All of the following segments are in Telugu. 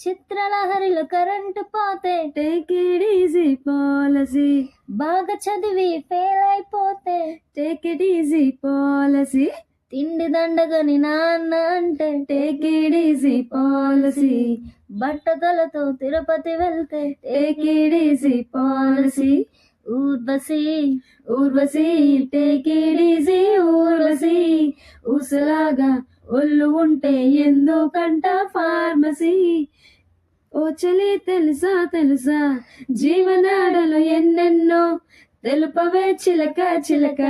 చిత్రలహరిలో కరెంటు పోతే టేక్ ఇట్ ఈజీ పాలసీ. బాగా చదివి ఫెయిల్ అయిపోతే టేక్ ఇట్ ఈజీ పాలసీ. తిండి దండగని నాన్న అంటే టేక్ ఇట్ ఈజీ పాలసీ. బట్టతలతో తిరుపతి వెళ్తే take it easy policy. Urvashi Urvashi take it easy Urvashi. ఊసలాగా ఒళ్ళు ఉంటే ఎందుకంట ఫార్మసీ. ఓ చలి తెలుసా తెలుసా జీవనాడలో ఎన్నెన్నో తెలుపవే చిలక చిలక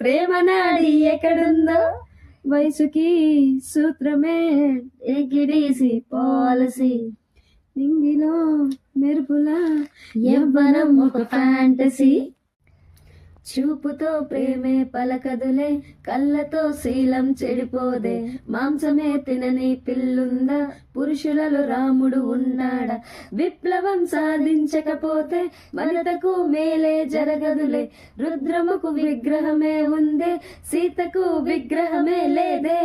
ప్రేమ నాడి ఎక్కడుందో. వయసుకి సూత్రమే టేక్ ఇట్ ఈజీ పాలసీ. నింగిలో మెరుపులా యవ్వనం ఒక ఫ్యాంటసీ. చూపుతో ప్రేమే పలకదులే కళ్ళతో శీలం చెడిపోదే. మాంసమే తినని పిల్లుందా పురుషులలో రాముడు ఉన్నాడా. విప్లవం సాధించకపోతే వనితకు మేలే జరగదులే. రుద్రముకు విగ్రహమే ఉందే సీతకు విగ్రహమే లేదే.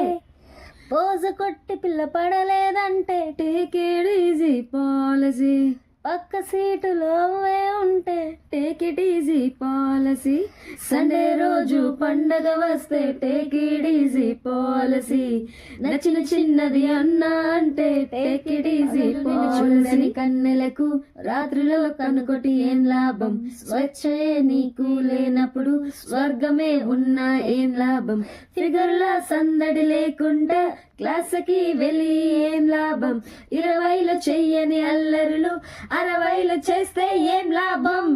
పోజు కొట్టి పిల్ల పడలేదంటే టేక్ ఇట్ ఈజీ పాలసీ. పక్క సీటులో అవ్వే ఉంటే take it easy policy. Sunday రోజు పండగ వస్తే టేక్ ఇట్ ఈజీ పాలసీ. నచ్చిన చిన్నది అన్నా అంటే టేక్ ఇట్ ఈజీ పాలసీ. కన్నెలకు రాత్రిలో కనుకొటి ఏం లాభం. స్వచ్ఛయే నీకు లేనప్పుడు స్వర్గమే ఉన్నా ఏం లాభం. ఫిగర్ల సందడి లేకుండా క్లాసుకి వెళ్ళి ఏం లాభం. 20లో చెయ్యని అల్లరులు 60లో చేస్తే ఏం లాభం.